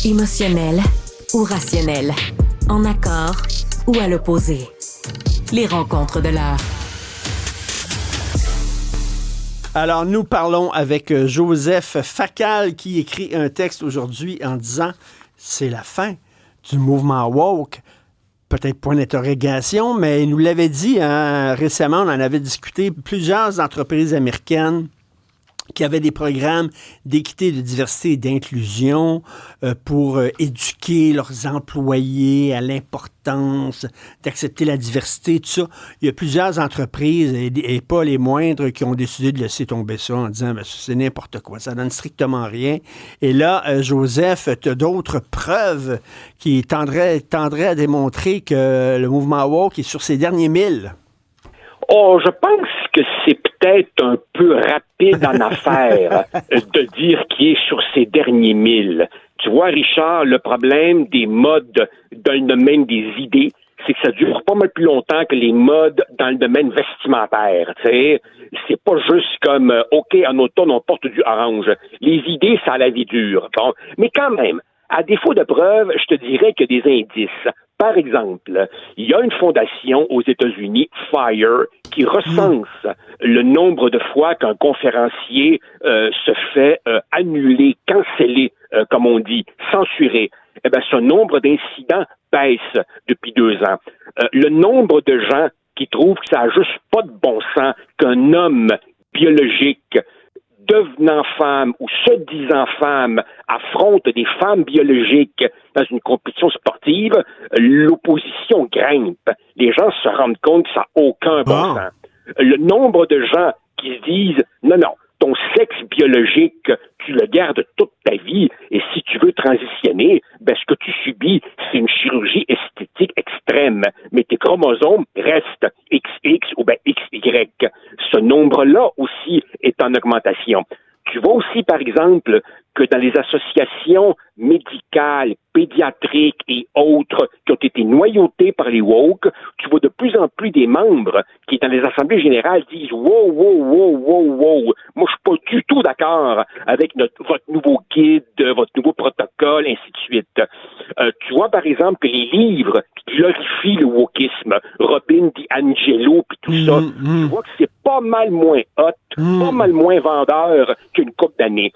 Émotionnel ou rationnel, en accord ou à l'opposé. Les rencontres de l'art. Alors, nous parlons avec Joseph Facal qui écrit un texte aujourd'hui en disant « C'est la fin du mouvement woke ». Peut-être point d'interrogation, mais il nous l'avait dit récemment, on en avait discuté, plusieurs entreprises américaines qui avaient des programmes d'équité, de diversité et d'inclusion pour éduquer leurs employés à l'importance d'accepter la diversité, tout ça. Il y a plusieurs entreprises, et pas les moindres, qui ont décidé de laisser tomber ça en disant « c'est n'importe quoi, ça donne strictement rien ». Et là, Joseph, tu as d'autres preuves qui tendraient à démontrer que le mouvement woke est sur ses derniers milles. Oh, je pense que c'est peut-être un peu rapide en affaires de dire qu'il est sur ses derniers milles. Tu vois, Richard, le problème des modes dans le domaine des idées, c'est que ça dure pas mal plus longtemps que les modes dans le domaine vestimentaire. Tu sais, c'est pas juste comme OK, en automne on porte du orange. Les idées, ça a la vie dure. Bon, mais quand même, à défaut de preuves, je te dirais qu'il y a des indices. Par exemple, il y a une fondation aux États-Unis, FIRE, qui recense le nombre de fois qu'un conférencier se fait annuler, canceller, comme on dit, censurer. Eh bien, ce nombre d'incidents baisse depuis 2 ans. Le nombre de gens qui trouvent que ça n'a juste pas de bon sens qu'un homme biologique devenant femme ou se disant femme affronte des femmes biologiques dans une compétition sportive, l'opposition grimpe. Les gens se rendent compte que ça n'a aucun bon sens. Le nombre de gens qui se disent « Non, ton sexe biologique, tu le gardes toute ta vie et si tu veux transitionner, ben ce que tu subis, c'est une chirurgie esthétique extrême. Mais tes chromosomes restent XX ou ben XY. » Ce nombre-là aussi est en augmentation. Tu vois aussi, par exemple, que dans les associations médicales, pédiatriques et autres qui ont été noyautées par les woke, tu vois de plus en plus des membres qui, dans les assemblées générales, disent « Wow, moi, je suis pas du tout d'accord avec votre nouveau guide, votre nouveau protocole, ainsi de suite. » Tu vois, par exemple, que les livres qui glorifient le wokisme, Robin DiAngelo, puis tout ça, tu vois que c'est pas mal moins hot, pas mal moins vendeur qu'une couple d'années.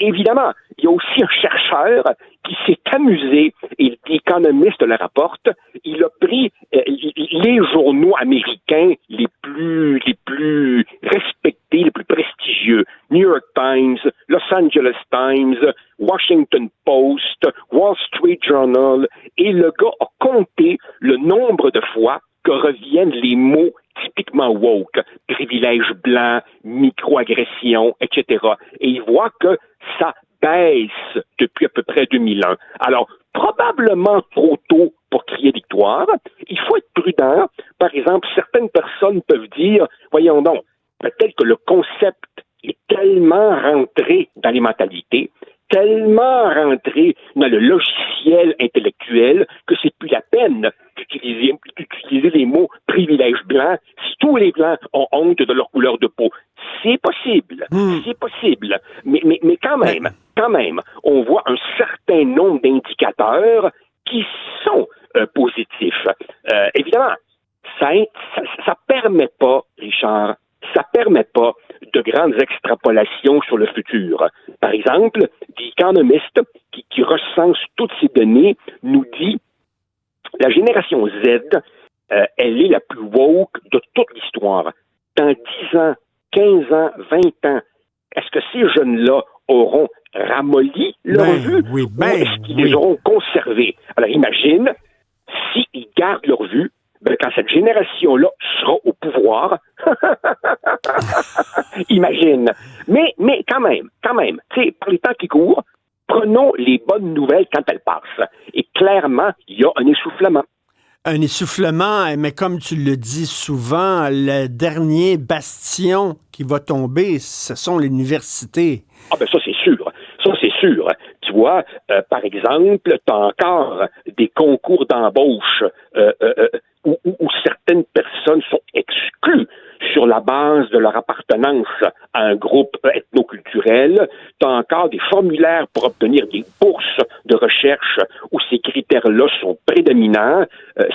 Évidemment, il y a aussi un chercheur qui s'est amusé, et The Economist le rapporte, il a pris les journaux américains les plus respectés, les plus prestigieux, New York Times, Los Angeles Times, Washington Post, Wall Street Journal, et le gars a compté le nombre de fois que reviennent les mots typiquement woke, privilège blanc, microagression, etc. Et il voit que ça baisse depuis à peu près 2001. Alors, probablement trop tôt pour crier victoire. Il faut être prudent. Par exemple, certaines personnes peuvent dire, voyons donc, peut-être que le concept est tellement rentré dans les mentalités, tellement rentré dans le logiciel intellectuel que c'est plus la peine d'utiliser les mots privilège blanc si tous les blancs ont honte de leur couleur de peau. C'est possible, mais quand même, on voit un certain nombre d'indicateurs qui sont positifs. Évidemment, ça permet pas, Richard, ça permet pas de grandes extrapolations sur le futur. Par exemple, The Economist, qui recense toutes ces données, nous dit la génération Z, elle est la plus woke de toute l'histoire. Dans 10 ans, 15 ans, 20 ans, est-ce que ces jeunes-là auront ramolli leur vue ou est-ce qu'ils les auront conservés? Alors imagine, s'ils gardent leur vue, ben, quand cette génération-là sera au pouvoir, imagine. Mais quand même, tu sais, par les temps qui courent, prenons les bonnes nouvelles quand elles passent. Et clairement, il y a un essoufflement. Un essoufflement, mais comme tu le dis souvent, le dernier bastion qui va tomber, ce sont les universités. Ah ben ça, c'est sûr. Tu vois, par exemple, tu as encore des concours d'embauche où certaines personnes sont exclues sur la base de leur appartenance à un groupe ethnoculturel. Tu as encore des formulaires pour obtenir des bourses de recherche où ces critères-là sont prédominants.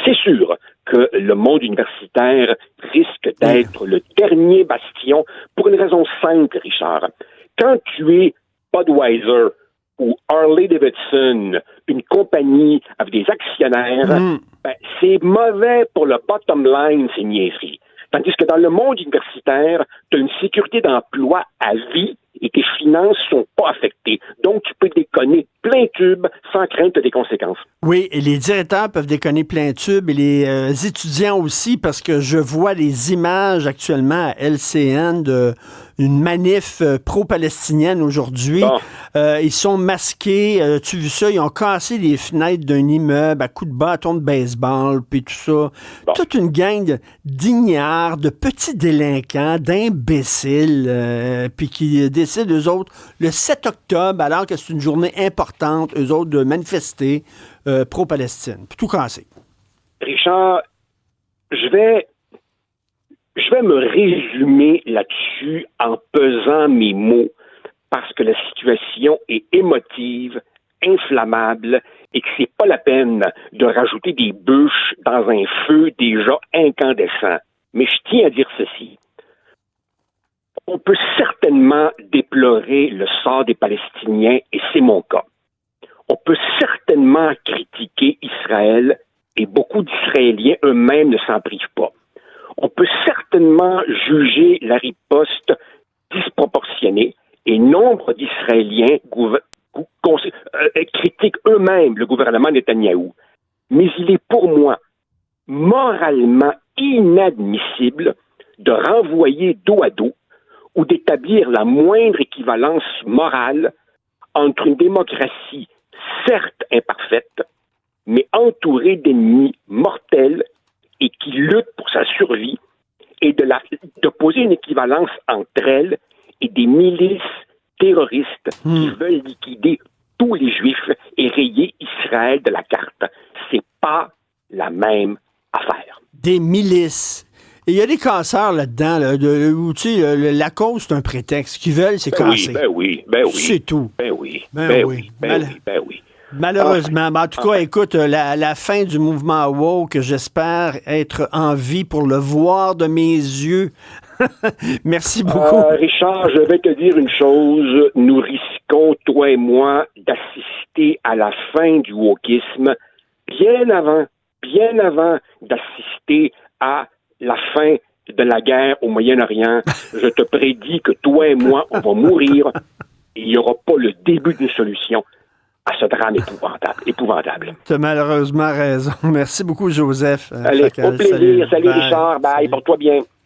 C'est sûr que le monde universitaire risque d'être le dernier bastion pour une raison simple, Richard. Quand tu es Budweiser ou Harley-Davidson, une compagnie avec des actionnaires, c'est mauvais pour le bottom line, ces niaiseries. Tandis que dans le monde universitaire, tu as une sécurité d'emploi à vie et tes finances sont pas affectées. Donc, tu peux déconner plein tube sans crainte des conséquences. Oui, et les directeurs peuvent déconner plein tube et les étudiants aussi, parce que je vois les images actuellement à LCN d'une manif pro-palestinienne aujourd'hui. Ils sont masqués. Tu as vu ça? Ils ont cassé les fenêtres d'un immeuble à coups de bâton de baseball, puis tout ça. Toute une gang d'ignards, de petits délinquants, d'imbéciles, puis qui décident, eux autres, le 7 octobre, alors que c'est une journée importante, eux autres, de manifester pro-Palestine. Puis tout casser. Richard, je vais me résumer là-dessus en pesant mes mots parce que la situation est émotive, inflammable et que c'est pas la peine de rajouter des bûches dans un feu déjà incandescent. Mais je tiens à dire ceci. On peut certainement déplorer le sort des Palestiniens et c'est mon cas. On peut certainement critiquer Israël et beaucoup d'Israéliens eux-mêmes ne s'en privent pas. On peut certainement juger la riposte disproportionnée et nombre d'Israéliens critiquent eux-mêmes le gouvernement Netanyahou. Mais il est pour moi moralement inadmissible de renvoyer dos à dos ou d'établir la moindre équivalence morale entre une démocratie certes imparfaite, mais entourée d'ennemis mortels et qui luttent pour sa survie, et de poser une équivalence entre elles et des milices terroristes qui veulent liquider tous les Juifs et rayer Israël de la carte. C'est pas la même affaire. Des milices. Et il y a des casseurs là-dedans, là, où, tu sais, la cause, c'est un prétexte. Ce qu'ils veulent, c'est casser. Ben oui. C'est tout. Ben oui. Malheureusement. En tout cas, écoute, la fin du mouvement woke, j'espère être en vie pour le voir de mes yeux. Merci beaucoup. Richard, je vais te dire une chose. Nous risquons, toi et moi, d'assister à la fin du wokisme bien avant d'assister à la fin de la guerre au Moyen-Orient. Je te prédis que toi et moi, on va mourir et il n'y aura pas le début d'une solution à ce drame épouvantable. Tu as malheureusement raison. Merci beaucoup, Joseph. Allez, au plaisir. Salut, Richard. Bye. Porte-toi bien.